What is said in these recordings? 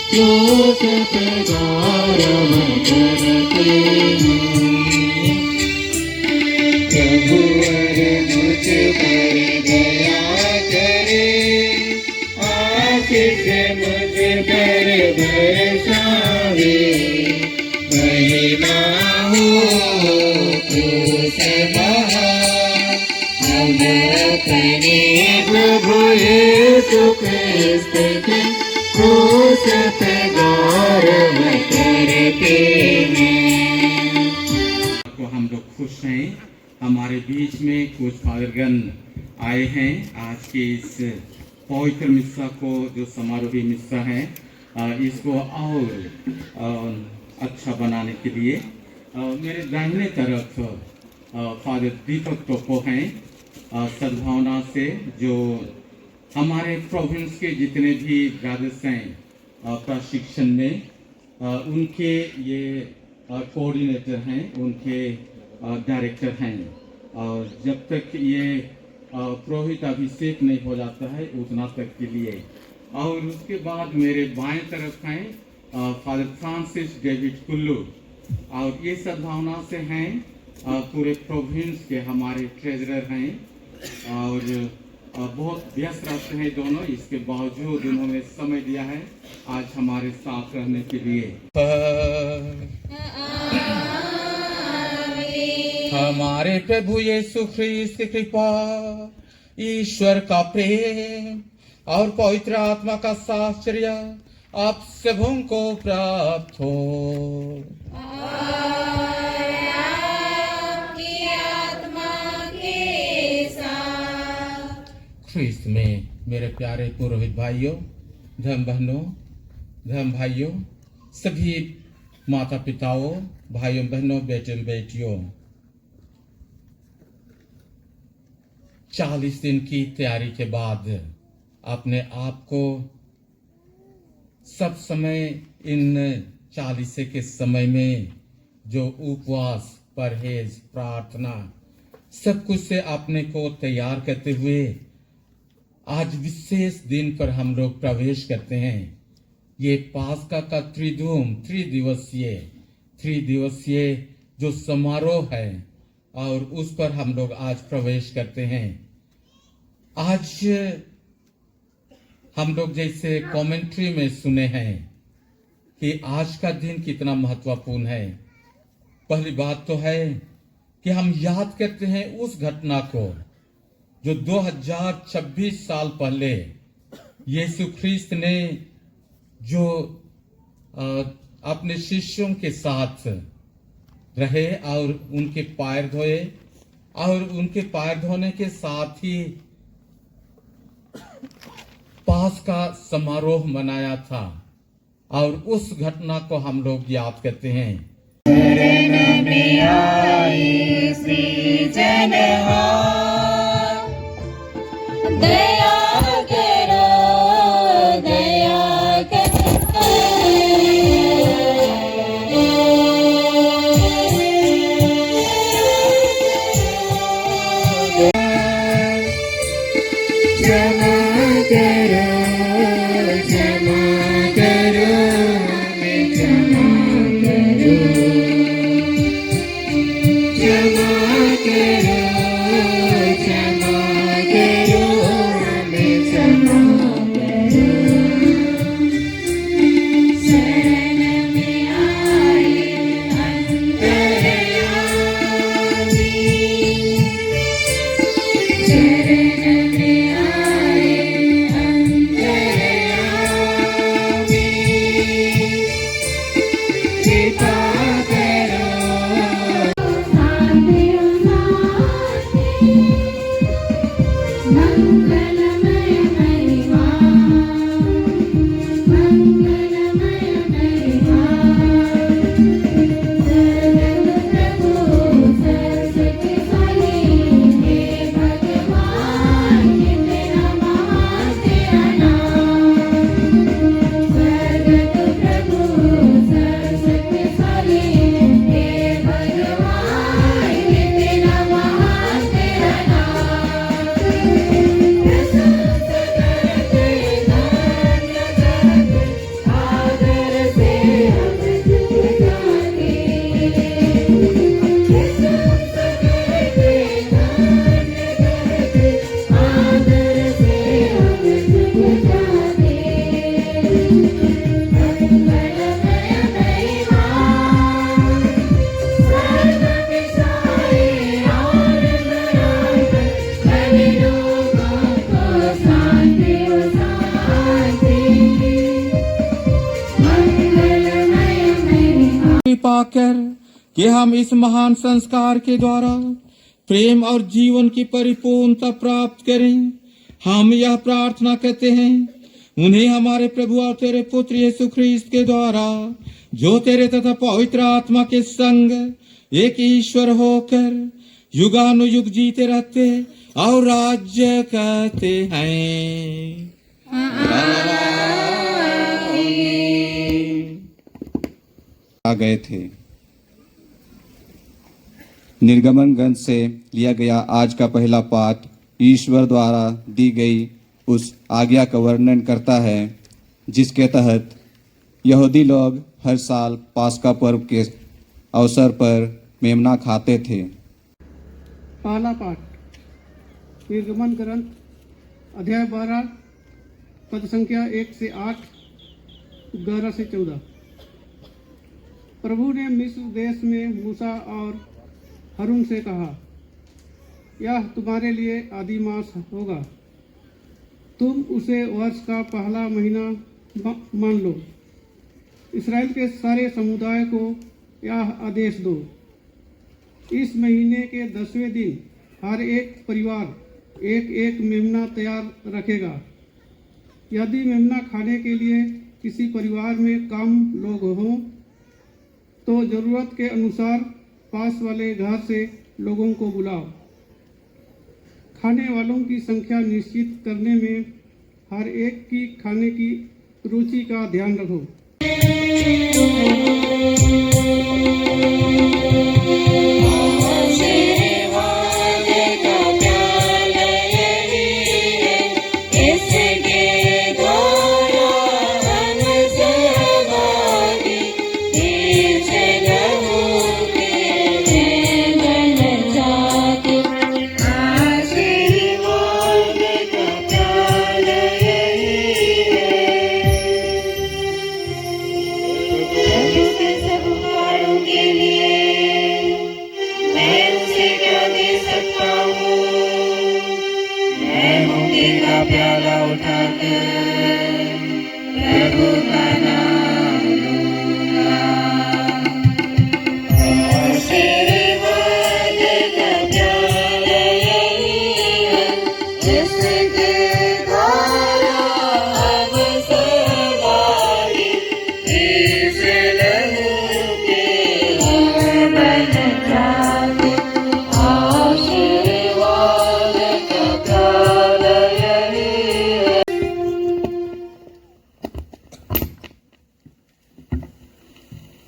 क्रोध पे गौरव करते हैं। प्रभु अरे मुझ पर दया करे, आशीष मुझ पर बरसावे, महिमा हो क्रूस महान, हम अपने प्रभु यीशु क्रिस्त के क्रूस पे गौरव करते हैं। तो हम लोग खुश हैं, हमारे बीच में कुछ फादरगण आए हैं आज के इस पवित्र मिस्सा को, जो समारोही मिस्सा है, इसको और अच्छा बनाने के लिए। मेरे दाहिने तरफ फादर दीपक टोपो हैं, सद्भावना से, जो हमारे प्रोविंस के जितने भी ब्रदर्स हैं प्रशिक्षण में, उनके ये कोऑर्डिनेटर हैं, उनके डायरेक्टर हैं। और जब तक ये पुरोहित अभिषेक नहीं हो जाता है उतना तक के लिए। और उसके बाद मेरे बाएं तरफ हैं फादर फ्रांसिस डेविड कुल्लू, और ये सद्भावना से हैं, पूरे प्रोविंस के हमारे ट्रेजरर हैं, और बहुत व्यस्त रहते हैं दोनों। इसके बावजूद उन्होंने समय दिया है आज हमारे साथ रहने के लिए। हमारे प्रभु यीशु ख्रीस्त की कृपा, ईश्वर का प्रेम और पवित्र आत्मा का साहचर्य आप सबों को प्राप्त हो। ख्रीस्त में मेरे प्यारे पुरोहित भाइयों, धर्म बहनों, धर्म भाइयों, सभी माता पिताओं, भाइयों बहनों, बेटे बेटियों, 40 दिन की तैयारी के बाद अपने आप को सब समय इन 40 के समय में जो उपवास, परहेज, प्रार्थना, सब कुछ से अपने को तैयार करते हुए आज विशेष दिन पर हम लोग प्रवेश करते हैं। ये पास्का का त्रिदिवसीय जो समारोह है, और उस पर हम लोग आज प्रवेश करते हैं। आज हम लोग जैसे कमेंट्री में सुने हैं कि आज का दिन कितना महत्वपूर्ण है। पहली बात तो है कि हम याद करते हैं उस घटना को जो 2026 साल पहले यीशु ख्रीस्त ने जो अपने शिष्यों के साथ रहे और उनके पैर धोए, और उनके पैर धोने के साथ ही पास्का समारोह मनाया था, और उस घटना को हम लोग याद करते हैं। शरण में आए सृजनहार, दया करो, दया करो। क्षमा करो, क्षमा करो, हमें क्षमा करो, क्षमा करो, क्षमा करो, हमें क्षमा करो। शरण में आए अंतर्यामी, शरण में आए अंतर्यामी, कृपा करो। मंगलमय महिमा, मंगलमय पाकर कि हम इस महान संस्कार के द्वारा प्रेम और जीवन की परिपूर्णता प्राप्त करें, हम यह प्रार्थना करते हैं। उन्हें हमारे प्रभु और तेरे पुत्र यीशु ख्रीस्त के द्वारा, जो तेरे तथा पवित्र आत्मा के संग एक ईश्वर होकर युगानुयुग जीते रहते और राज्य करते हैं। आ गए थे। निर्गमन ग्रंथ से लिया गया आज का पहला पाठ ईश्वर द्वारा दी गई उस आज्ञा का वर्णन करता है, जिसके तहत यहूदी लोग हर साल पास्का पर्व के अवसर पर मेमना खाते थे। पहला पाठ निर्गमन ग्रंथ अध्याय 12 पद संख्या 1 से 8, 11 से 14। प्रभु ने मिस्र देश में मूसा और हारून से कहा, यह तुम्हारे लिए आदि मास होगा, तुम उसे वर्ष का पहला महीना मान लो। इस्राएल के सारे समुदाय को यह आदेश दो, इस महीने के 10वें दिन हर एक परिवार एक एक मेमना तैयार रखेगा। यदि मेमना खाने के लिए किसी परिवार में कम लोग हों तो जरूरत के अनुसार पास वाले घर से लोगों को बुलाओ। खाने वालों की संख्या निश्चित करने में हर एक की खाने की रुचि का ध्यान रखो।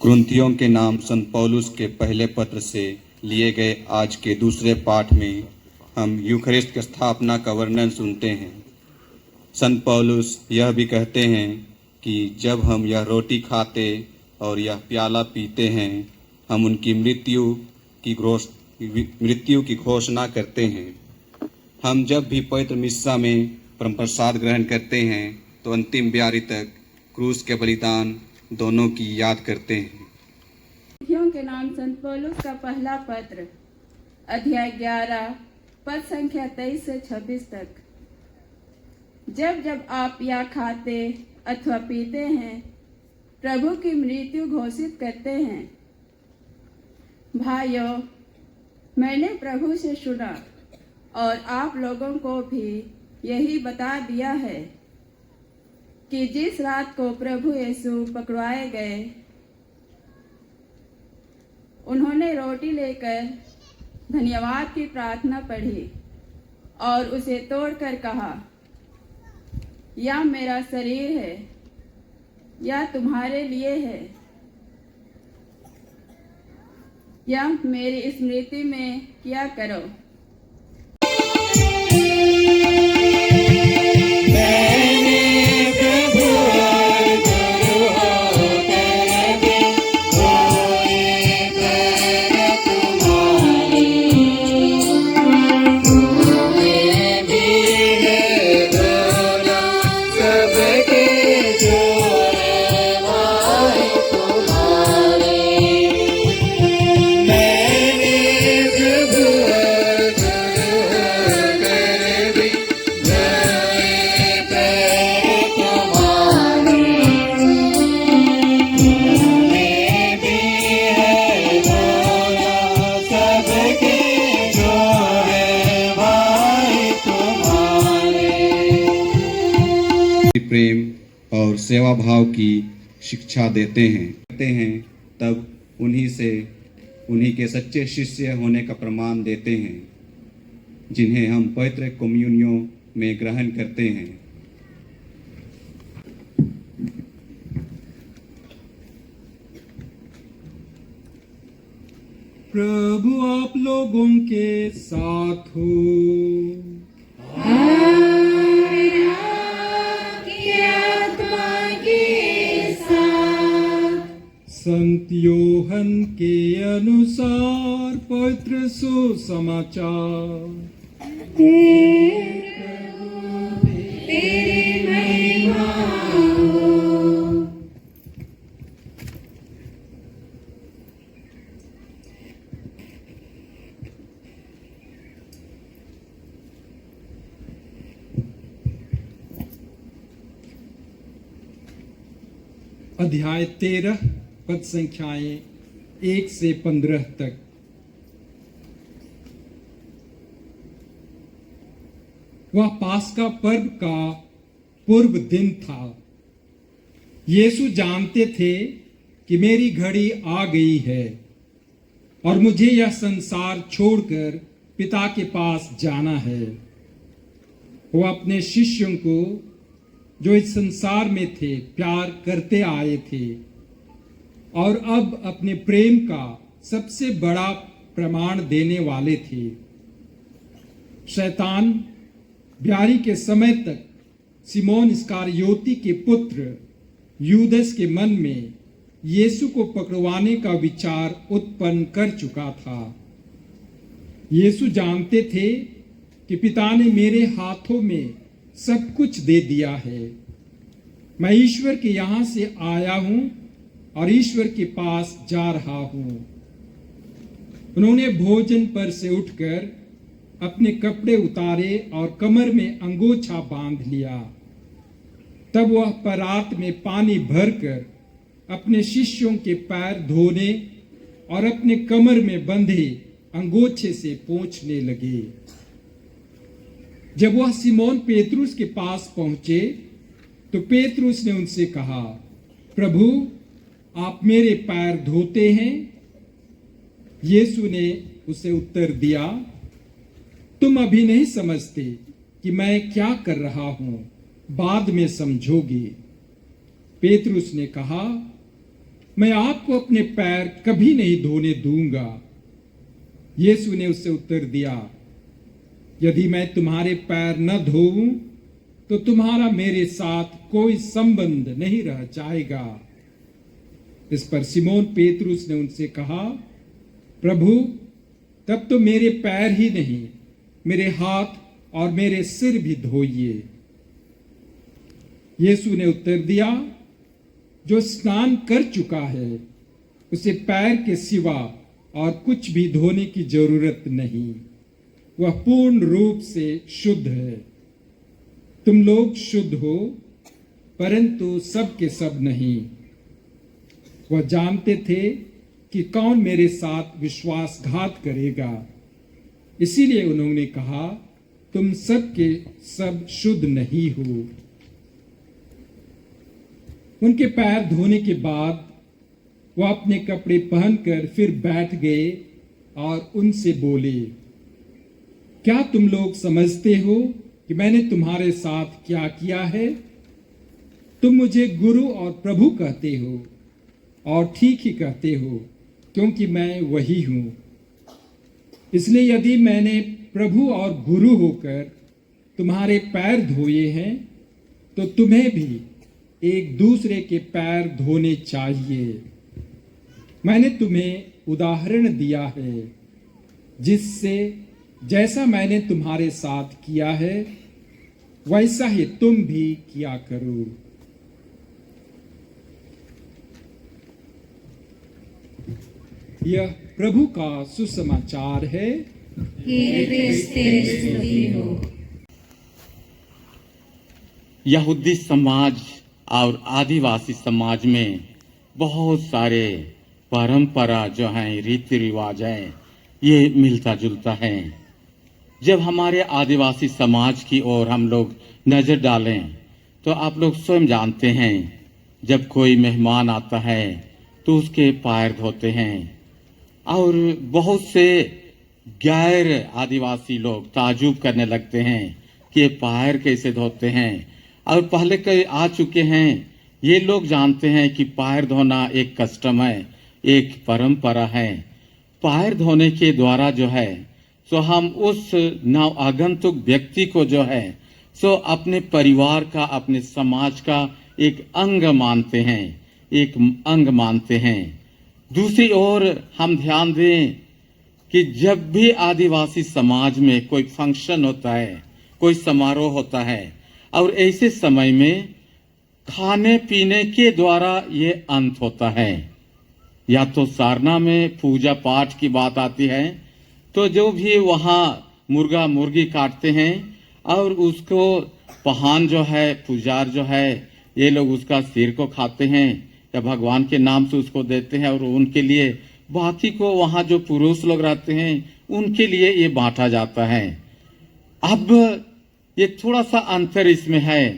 कुरिन्थियों के नाम संत पौलुस के पहले पत्र से लिए गए आज के दूसरे पाठ में हम यूखरिस्ट की स्थापना का वर्णन सुनते हैं। संत पौलुस यह भी कहते हैं कि जब हम यह रोटी खाते और यह प्याला पीते हैं, हम उनकी मृत्यु की घोषणा करते हैं। हम जब भी पवित्र मिस्सा में परम प्रसाद ग्रहण करते हैं तो अंतिम ब्यारी तक क्रूस के बलिदान दोनों की याद करते हैं। कुरिन्थियों के नाम संत पौलुस का पहला पत्र अध्याय 11 पद संख्या 23 से 26 तक। जब जब आप या खाते अथवा पीते हैं, प्रभु की मृत्यु घोषित करते हैं। भाइयों, मैंने प्रभु से सुना और आप लोगों को भी यही बता दिया है कि जिस रात को प्रभु यीशु पकड़वाए गए, उन्होंने रोटी लेकर धन्यवाद की प्रार्थना पढ़ी और उसे तोड़कर कहा, यह मेरा शरीर है, यह तुम्हारे लिए है, यह मेरी स्मृति में किया करो। और सेवा भाव की शिक्षा देते हैं तब उन्हीं के सच्चे शिष्य होने का प्रमाण देते हैं, जिन्हें हम पवित्र कम्युनियों में ग्रहण करते हैं। प्रभु आप लोगों के साथ हो। संत योहन के अनुसार पवित्र सुसमाचार। अध्याय 13 पद संख्याएं 1 से 15 तक। वह पास्का पर्व का पूर्व दिन था। यीशु जानते थे कि मेरी घड़ी आ गई है और मुझे यह संसार छोड़कर पिता के पास जाना है। वह अपने शिष्यों को जो इस संसार में थे प्यार करते आए थे और अब अपने प्रेम का सबसे बड़ा प्रमाण देने वाले थे। शैतान ब्यारी के समय तक सिमोन इस्करियोती के पुत्र यूदस के मन में यीशु को पकड़वाने का विचार उत्पन्न कर चुका था। यीशु जानते थे कि पिता ने मेरे हाथों में सब कुछ दे दिया है। मैं ईश्वर के यहाँ से आया हूं और ईश्वर के पास जा रहा हूं। उन्होंने भोजन पर से उठकर अपने कपड़े उतारे और कमर में अंगोछा बांध लिया। तब वह परात में पानी भरकर अपने शिष्यों के पैर धोने और अपने कमर में बंधे अंगोछे से पोंछने लगे। जब वह सिमोन पेतरुस के पास पहुंचे तो पेतरुस ने उनसे कहा, प्रभु आप मेरे पैर धोते हैं? यीशु ने उसे उत्तर दिया, तुम अभी नहीं समझते कि मैं क्या कर रहा हूं, बाद में समझोगे। पेतरुस ने कहा, मैं आपको अपने पैर कभी नहीं धोने दूंगा। यीशु ने उसे उत्तर दिया, यदि मैं तुम्हारे पैर न धोऊं तो तुम्हारा मेरे साथ कोई संबंध नहीं रह जाएगा। इस पर सिमोन पेतरुस ने उनसे कहा, प्रभु तब तो मेरे पैर ही नहीं, मेरे हाथ और मेरे सिर भी धोइए। यीशु ने उत्तर दिया, जो स्नान कर चुका है उसे पैर के सिवा और कुछ भी धोने की जरूरत नहीं, वह पूर्ण रूप से शुद्ध है। तुम लोग शुद्ध हो परंतु सब के सब नहीं। वह जानते थे कि कौन मेरे साथ विश्वासघात करेगा, इसीलिए उन्होंने कहा, तुम सब के सब शुद्ध नहीं हो। उनके पैर धोने के बाद वह अपने कपड़े पहनकर फिर बैठ गए और उनसे बोले, क्या तुम लोग समझते हो कि मैंने तुम्हारे साथ क्या किया है? तुम मुझे गुरु और प्रभु कहते हो और ठीक ही कहते हो, क्योंकि मैं वही हूं। इसलिए यदि मैंने प्रभु और गुरु होकर तुम्हारे पैर धोए हैं तो तुम्हें भी एक दूसरे के पैर धोने चाहिए। मैंने तुम्हें उदाहरण दिया है, जिससे जैसा मैंने तुम्हारे साथ किया है वैसा ही तुम भी किया करो। यह प्रभु का सुसमाचार है। यहूदी समाज और आदिवासी समाज में बहुत सारे परंपरा जो हैं, रीति रिवाज हैं, ये मिलता जुलता है। जब हमारे आदिवासी समाज की ओर हम लोग नज़र डालें तो तो आप लोग स्वयं जानते हैं, जब कोई मेहमान आता है तो उसके पैर धोते हैं। और बहुत से गैर आदिवासी लोग ताजुब करने लगते हैं कि ये पैर कैसे धोते हैं। और पहले कई आ चुके हैं, ये लोग जानते हैं कि पैर धोना एक कस्टम है, एक परंपरा है। पैर धोने के द्वारा जो है सो हम उस नव आगंतुक व्यक्ति को जो है सो अपने परिवार का, अपने समाज का एक अंग मानते हैं, एक अंग मानते हैं। दूसरी ओर हम ध्यान दें कि जब भी आदिवासी समाज में कोई फंक्शन होता है, कोई समारोह होता है, और ऐसे समय में खाने पीने के द्वारा ये अंत होता है। या तो सारना में पूजा पाठ की बात आती है तो जो भी वहाँ मुर्गा मुर्गी काटते हैं और उसको पहान जो है, पुजार जो है, ये लोग उसका सिर को खाते हैं या भगवान के नाम से उसको देते हैं। और उनके लिए बाकी को वहाँ जो पुरुष लोग रहते हैं उनके लिए ये बांटा जाता है। अब ये थोड़ा सा अंतर इसमें है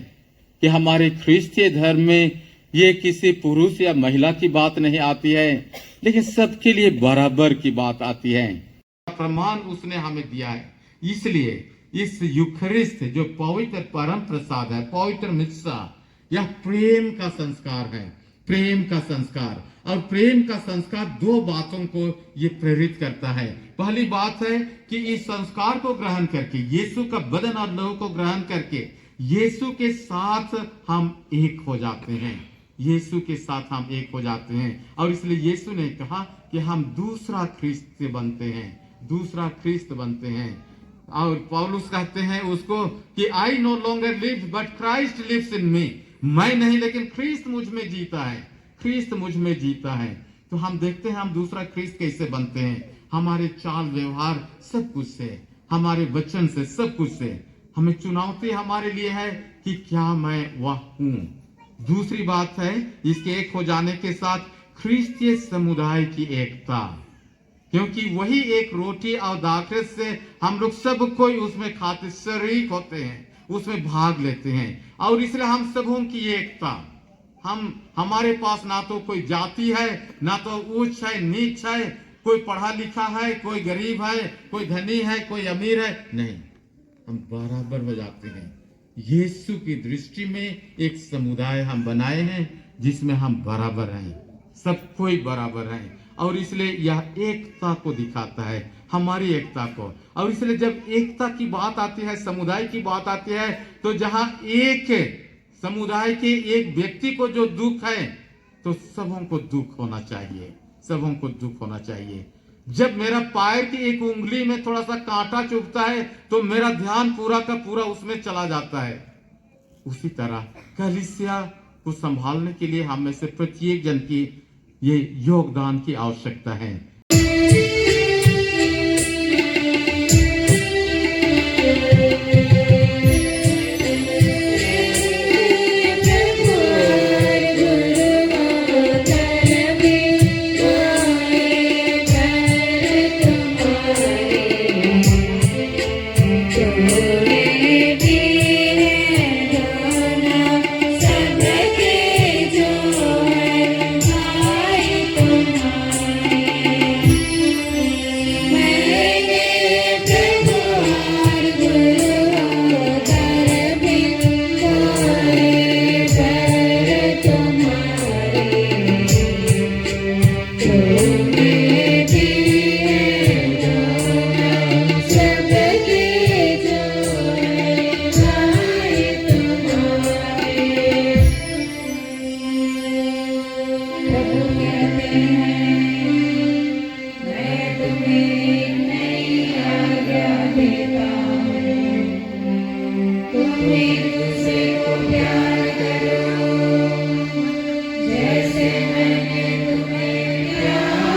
कि हमारे ख्रिस्तीय धर्म में ये किसी पुरुष या महिला की बात नहीं आती है, लेकिन सबके लिए बराबर की बात आती है। प्रमाण उसने हमें दिया है। इसलिए इस यूखरिस्ट जो पवित्र परम प्रसाद है, पवित्र मिस्सा, यह प्रेम का संस्कार है, प्रेम का संस्कार। और प्रेम का संस्कार दो बातों को ये प्रेरित करता है। पहली बात है कि इस संस्कार को ग्रहण करके, यीशु का बदन और लहू को ग्रहण करके यीशु के साथ हम एक हो जाते हैं, यीशु के साथ हम एक हो जाते हैं। और इसलिए यीशु ने कहा कि हम दूसरा ख्रिस्त बनते हैं, दूसरा ख्रिस्त बनते हैं। और पौलुस कहते हैं उसको कि I no longer live but Christ lives in me. मैं नहीं लेकिन ख्रिस्त मुझ में जीता है, ख्रिस्त मुझ में जीता है। तो हम देखते हैं हम दूसरा ख्रिस्त कैसे बनते हैं, हमारे चाल व्यवहार सब कुछ से, हमारे वचन से, सब कुछ से। हमें चुनौती हमारे लिए है कि क्या मैं वह हूं। दूसरी बात है इसके एक हो जाने के साथ ख्रिस्तीय समुदाय की एकता, क्योंकि वही एक रोटी और दाखरस से हम लोग सब कोई उसमें खाते शरीक होते हैं, उसमें भाग लेते हैं। और इसलिए हम सबों की एकता, हमारे पास ना तो कोई जाति है, ना तो ऊंच है नीच है, कोई पढ़ा लिखा है, कोई गरीब है, कोई धनी है, कोई अमीर है, नहीं, हम बराबर हो जाते हैं। यीशु की दृष्टि में एक समुदाय हम बनाए हैं जिसमें हम बराबर हैं, सब कोई बराबर हैं। और इसलिए यह एकता को दिखाता है, हमारी एकता को। और इसलिए जब एकता की बात आती है, समुदाय की बात आती है, तो जहां एक समुदाय के एक व्यक्ति को जो दुख है तो सबों को दुख होना चाहिए, सबों को दुख होना चाहिए। जब मेरा पैर की एक उंगली में थोड़ा सा कांटा चुभता है तो मेरा ध्यान पूरा का पूरा उसमें चला जाता है। उसी तरह कलीसिया को संभालने के लिए हम में से प्रत्येक जन की ये योगदान की आवश्यकता है। जैसे मैंने तुम्हें प्यार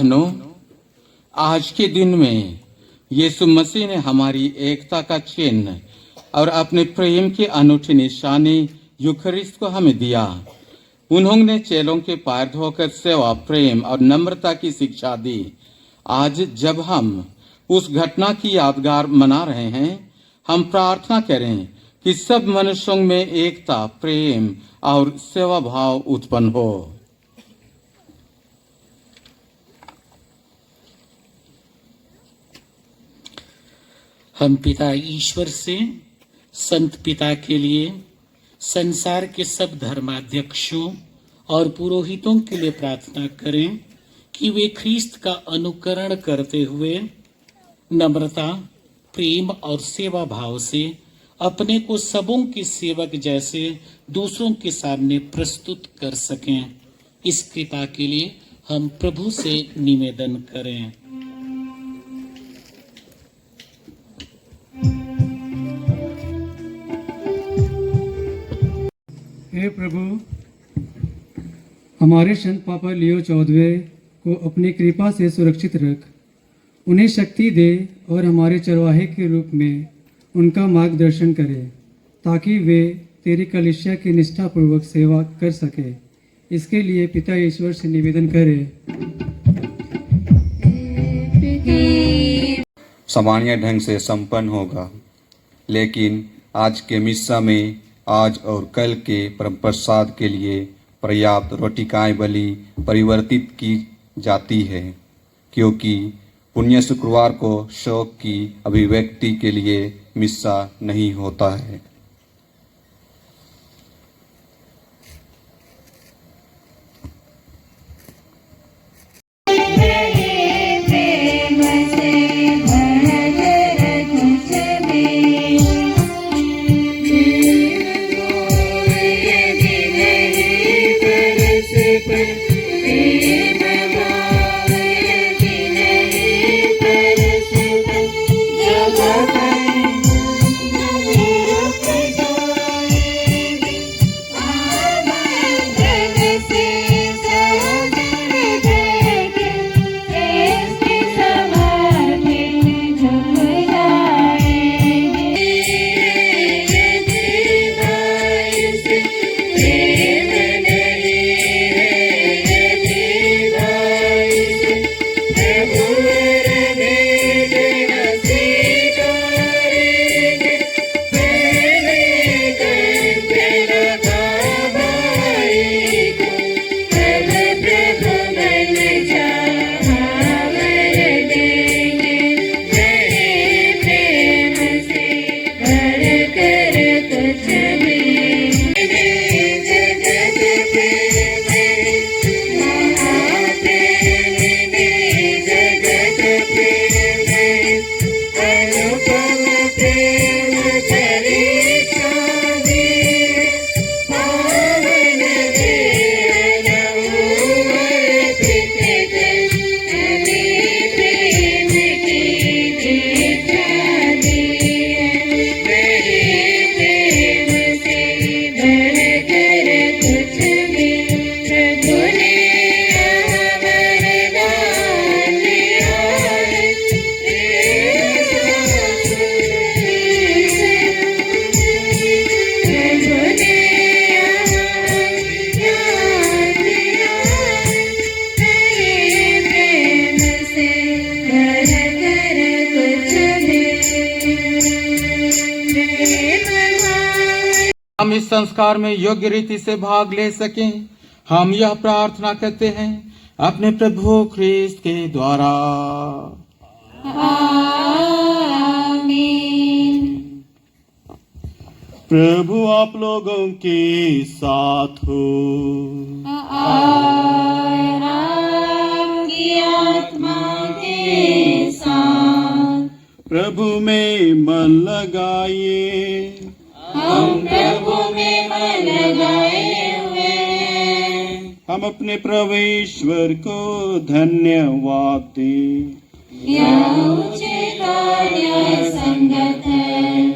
भाइयों, आज के दिन में यीशु मसीह ने हमारी एकता का चिन्ह और अपने प्रेम की अनूठी निशानी यूखरिस्त को हमें दिया। उन्होंने चेलों के पैर धोकर सेवा, प्रेम और नम्रता की शिक्षा दी। आज जब हम उस घटना की यादगार मना रहे हैं, हम प्रार्थना करें कि सब मनुष्यों में एकता, प्रेम और सेवा भाव उत्पन्न हो। हम पिता ईश्वर से संत पिता के लिए, संसार के सब धर्माध्यक्षों और पुरोहितों के लिए प्रार्थना करें कि वे ख्रीस्त का अनुकरण करते हुए नम्रता, प्रेम और सेवा भाव से अपने को सबों के सेवक जैसे दूसरों के सामने प्रस्तुत कर सकें। इस कृपा के लिए हम प्रभु से निवेदन करें। हे प्रभु, हमारे संत पापा लियो 14वें को अपनी कृपा से सुरक्षित रख, उन्हें शक्ति दे और हमारे चरवाहे के रूप में उनका मार्गदर्शन करे, ताकि वे तेरी कलीसिया की निष्ठापूर्वक सेवा कर सके। इसके लिए पिता ईश्वर से निवेदन करें। सामान्य ढंग से संपन्न होगा, लेकिन आज के मिस्सा में आज और कल के परम प्रसाद के लिए पर्याप्त रोटिकाएं बलि परिवर्तित की जाती है, क्योंकि पुण्य शुक्रवार को शोक की अभिव्यक्ति के लिए मिस्सा नहीं होता है। हम इस संस्कार में योग्य रीति से भाग ले सकें, हम यह प्रार्थना करते हैं अपने प्रभु ख्रीस्त के द्वारा। आमीन। प्रभु आप लोगों के साथ हो। और आपकी आत्मा के साथ। प्रभु में मन लगाइए। हम प्रभु में मन लगाए हुए हैं। हम अपने प्रभु ईश्वर को धन्यवाद दें। यह उचित और न्याय संगत है।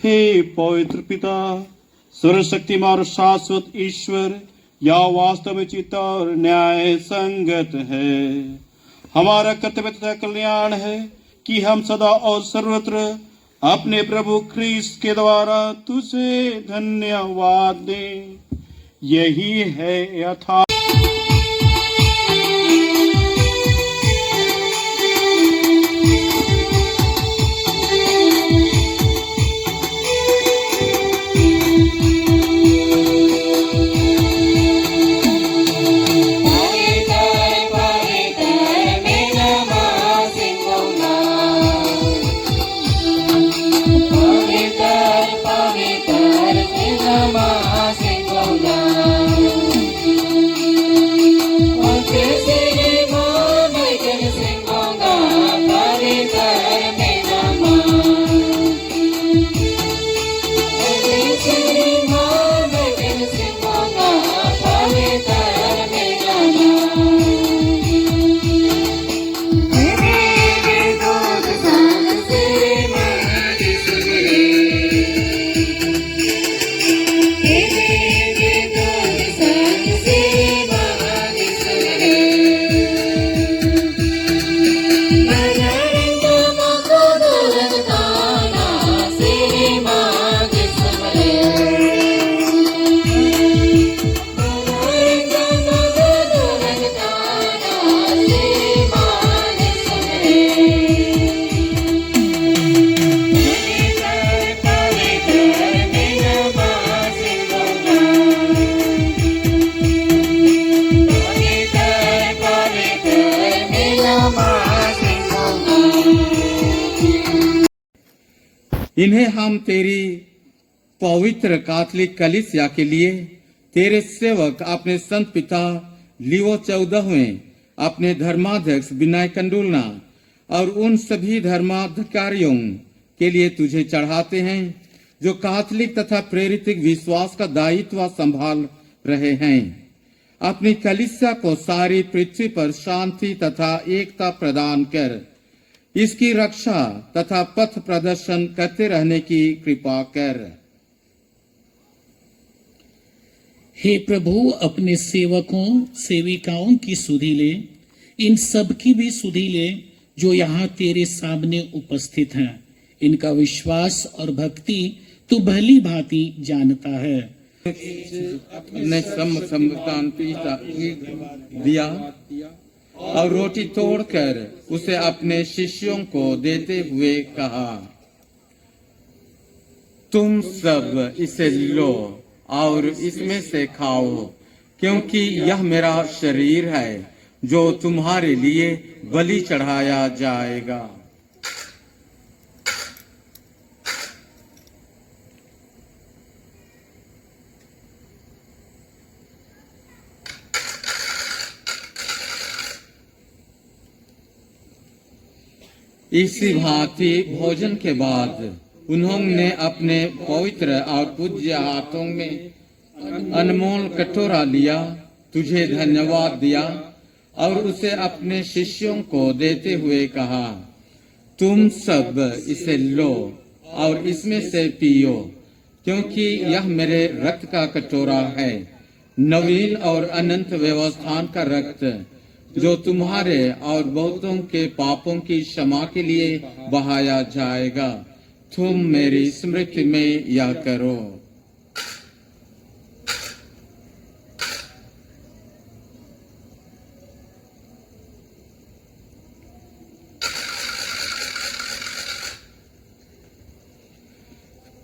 हे पवित्र पिता, सर्वशक्तिमान और शाश्वत ईश्वर, या वास्तव में चित्त और न्याय संगत है। हमारा कर्तव्य तथा कल्याण है कि हम सदा और सर्वत्र अपने प्रभु ख्रीस्त के द्वारा तुझे धन्यवाद दें। यही है यथा इन्हें हम तेरी पवित्र कैथोलिक कलीसिया के लिए तेरे सेवक अपने संत पिता लियो 14वें, अपने धर्माध्यक्ष विनय कंडुलना और उन सभी धर्माधिकारियों के लिए तुझे चढ़ाते हैं जो कैथोलिक तथा प्रेरित विश्वास का दायित्व संभाल रहे हैं। अपनी कलीसिया को सारी पृथ्वी पर शांति तथा एकता प्रदान कर इसकी रक्षा तथा पथ प्रदर्शन करते रहने की कृपा कर। हे प्रभु, अपने सेवकों सेविकाओं की सुधि ले, इन सब की भी सुधि ले जो यहाँ तेरे सामने उपस्थित हैं। इनका विश्वास और भक्ति तू भली भांति जानता है। ने सम्मान दिया और रोटी तोड़कर उसे अपने शिष्यों को देते हुए कहा, तुम सब इसे लो और इसमें से खाओ, क्योंकि यह मेरा शरीर है जो तुम्हारे लिए बलि चढ़ाया जाएगा। इसी भांति भोजन के बाद उन्होंने अपने पवित्र और पूज्य हाथों में अनमोल कटोरा लिया, तुझे धन्यवाद दिया और उसे अपने शिष्यों को देते हुए कहा, तुम सब इसे लो और इसमें से पियो, क्योंकि यह मेरे रक्त का कटोरा है, नवीन और अनंत व्यवस्थान का रक्त, जो तुम्हारे और बहुतों के पापों की क्षमा के लिए बहाया जाएगा। तुम मेरी स्मृति में यह करो।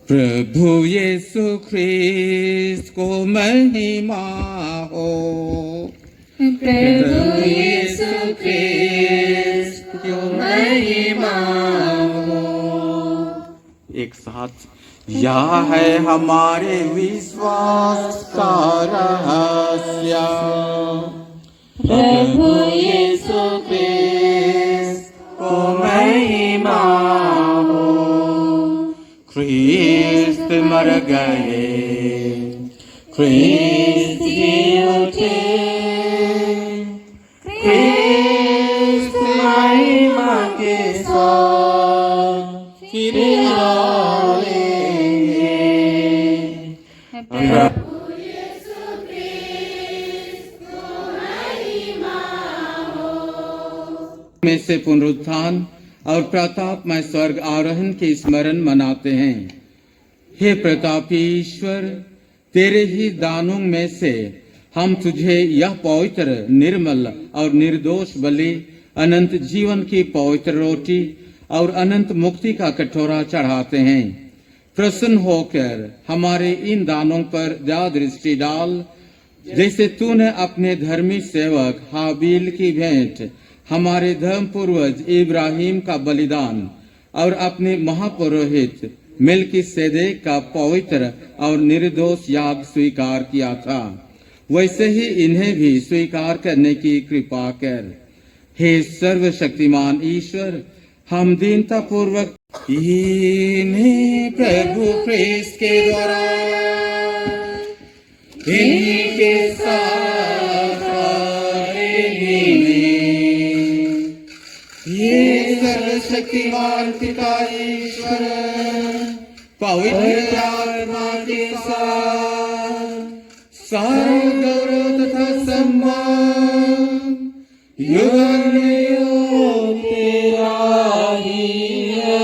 प्रभु यीशु ख्रीस्त को महिमा हो। प्रभु यीशु ख्रीस्त को महिमा हो। एक साथ, यह है हमारे विश्वास का रहस्य। प्रभु यीशु ख्रीस्त को महिमा हो। ख्रीस्त मर गए, ख्रीस्त जी उठे, ख्रीस्त महिमा के साथ फिर आएंगे। प्रभु यीशु ख्रीस्त से पुनरुत्थान और प्रतापमय स्वर्ग आरोहण के स्मरण मनाते हैं। हे प्रतापी ईश्वर, तेरे ही दानों में से हम तुझे यह पवित्र, निर्मल और निर्दोष बलि, अनंत जीवन की पवित्र रोटी और अनंत मुक्ति का कटोरा चढ़ाते हैं। प्रसन्न होकर हमारे इन दानों पर दया दृष्टि डाल, जैसे तूने अपने धर्मी सेवक हाबील की भेंट, हमारे धर्म पूर्वज इब्राहिम का बलिदान और अपने महापुरोहित मेल्किसेदेक का पवित्र और निर्दोष याग स्वीकार किया था, वैसे ही इन्हें भी स्वीकार करने की कृपा कर। हे सर्वशक्तिमान ईश्वर, हम दीनता पूर्वक इन्हें प्रभु ख्रीस्त के द्वारा इन्हीं के साथ और इन्हीं में, ये सर्वशक्तिमान पिता ईश्वर पवित्र आत्मा के साथ सारा गौरव तथा सम्मान युग तेरा ही है।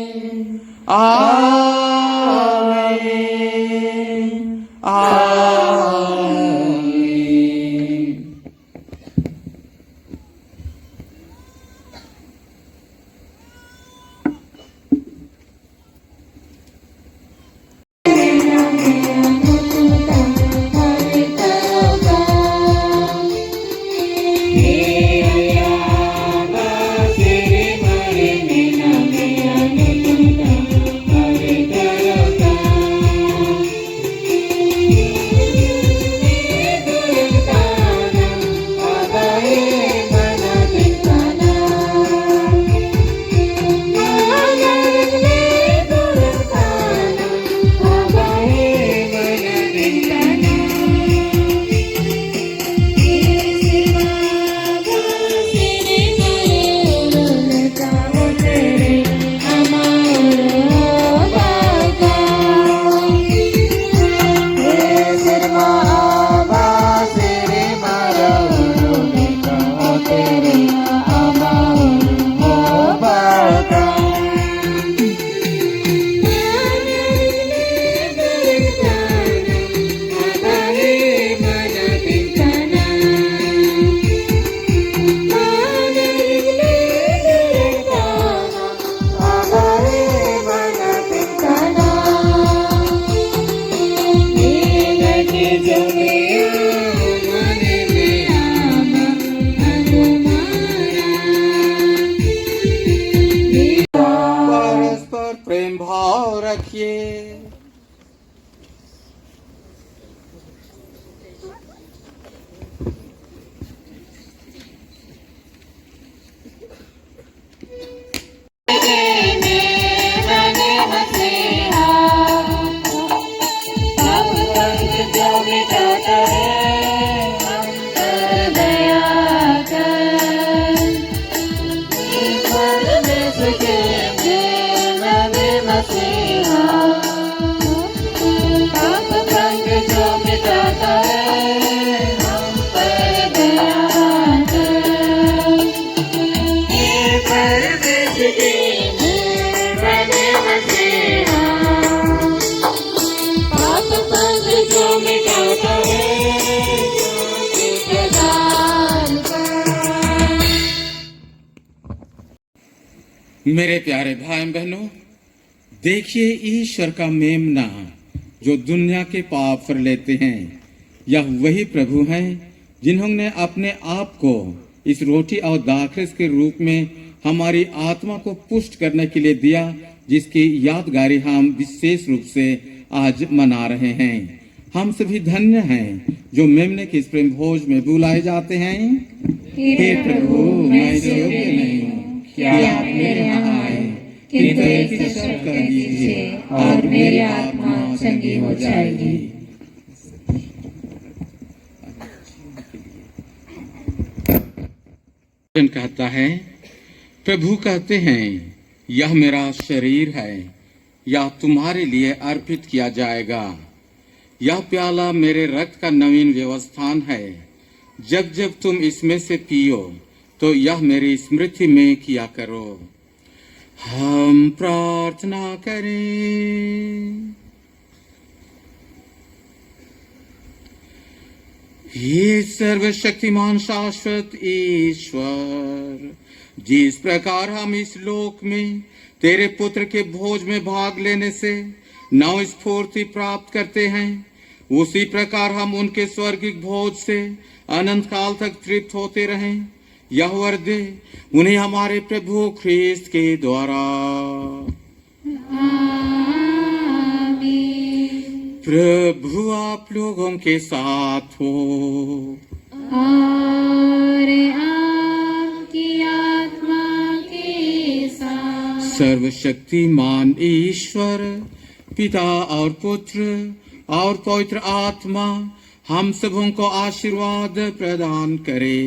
आमीन, आमीन, आमीन। परस्पर प्रेम भाव रखिए। मेरे प्यारे भाई बहनों, देखिए ईश्वर का मेमना जो दुनिया के पाप कर लेते हैं, यह वही प्रभु हैं जिन्होंने अपने आप को इस रोटी और दाखरस के रूप में हमारी आत्मा को पुष्ट करने के लिए दिया, जिसकी यादगारी हम विशेष रूप से आज मना रहे हैं। हम सभी धन्य हैं जो मेमने के इस प्रेम भोज में बुलाए जाते हैं। हे प्रभु, मैं योग्य नहीं हूँ कि आप मेरे यहाँ आए, किंतु एक शब्द कह दीजिए और मेरी आत्मा चंगी हो जाएगी। कहता है, प्रभु कहते हैं, यह मेरा शरीर है, यह तुम्हारे लिए अर्पित किया जाएगा। यह प्याला मेरे रक्त का नवीन व्यवस्थान है। जब जब तुम इसमें से पियो तो यह मेरी स्मृति में किया करो। हम प्रार्थना करें। हे सर्वशक्तिमान शाश्वत ईश्वर, जिस प्रकार हम इस लोक में तेरे पुत्र के भोज में भाग लेने से नव स्फूर्ति प्राप्त करते हैं, उसी प्रकार हम उनके स्वर्गिक भोज से अनंत काल तक तृप्त होते रहें। यह वर दे उन्हें हमारे प्रभु ख्रीस्त के द्वारा। प्रभु आप लोगों के साथ हो और आपकी आत्मा के साथ। सर्वशक्तिमान ईश्वर पिता और पुत्र और पवित्र आत्मा हम सबों को आशीर्वाद प्रदान करे।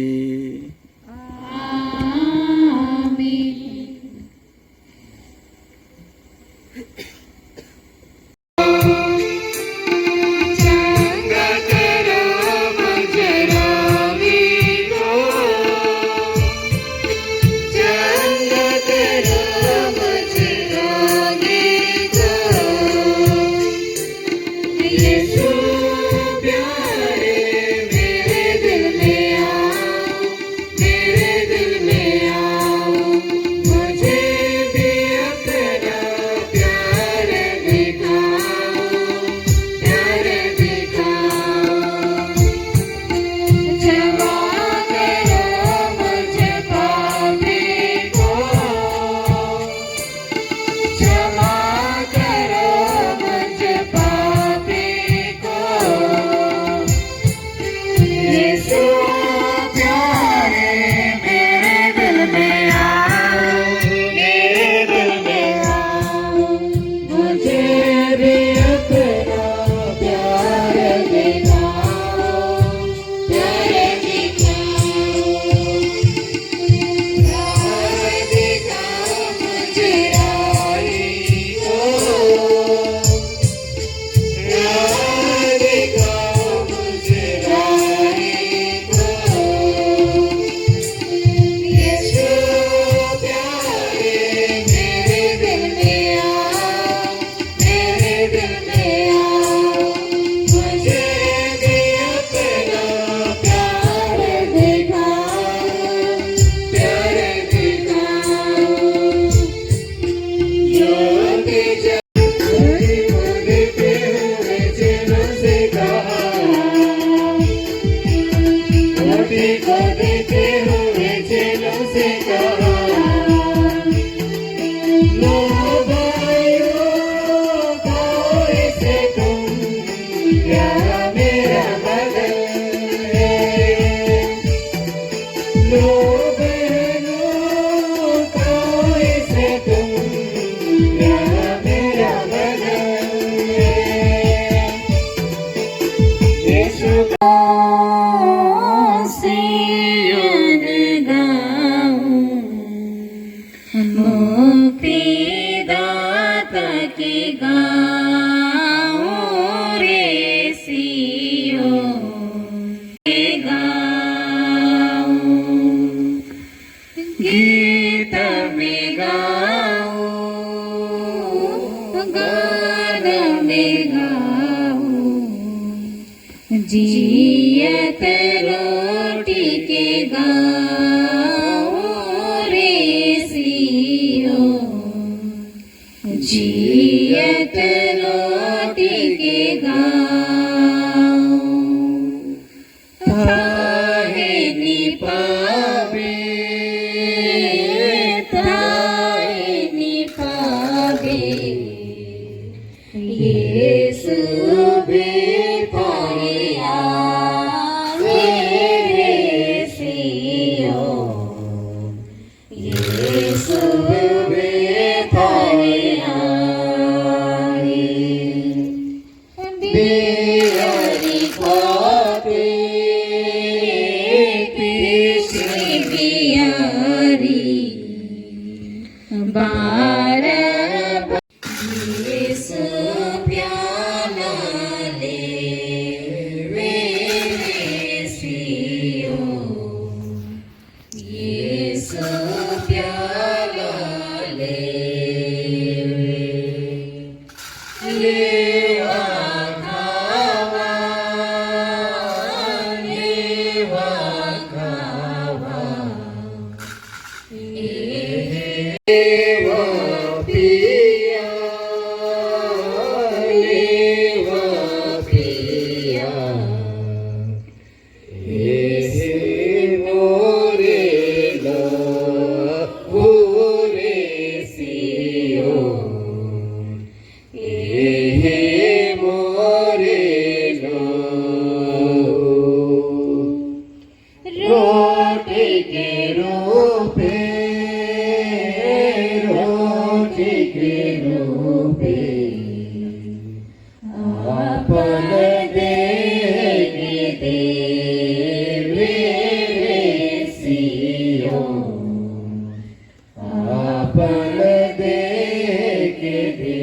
जियत रोटी के गाँव रे सियो, जियत रोटी के गाँव थाहे निपावे, थाहे निपावे यीशु एहे मोरे रोटी के रूपे आपन देगी देवे सियो आपन देगी देवे।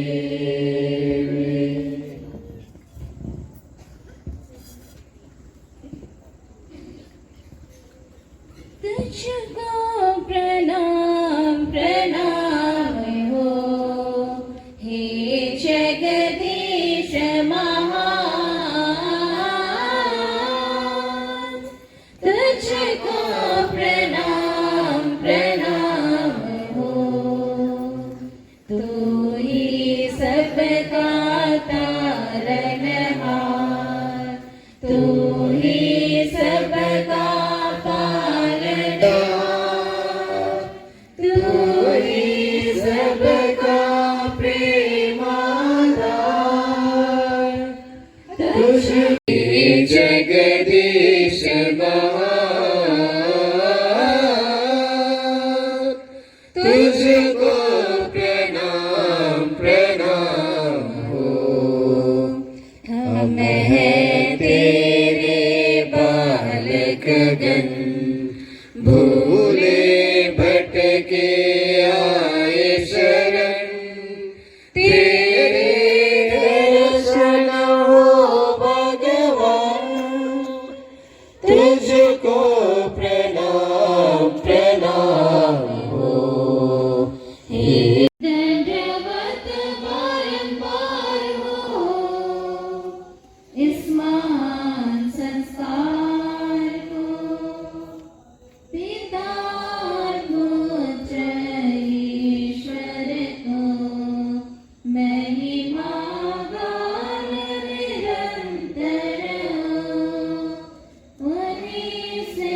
तुझको प्रणाम प्रणाम हो हे जगदीश महान। तुझको प्रणाम प्रणाम हो तू ही सबका तारनहार तू ही सबका तू ही सबका प्रेमाधार तुझे जगदीश महान। तुझको प्रणाम प्रणाम हो हम हैं तेरे बालक गण भूले भटके आए शरण तेरे दर्शन हो भगवान। तुझको प्रणाम प्रणाम हो दंडवत बारंबार हो इस महान संस्कार को पिता पुत्र ईश्वर को महिमा गान निरंतर हो उन्हीं से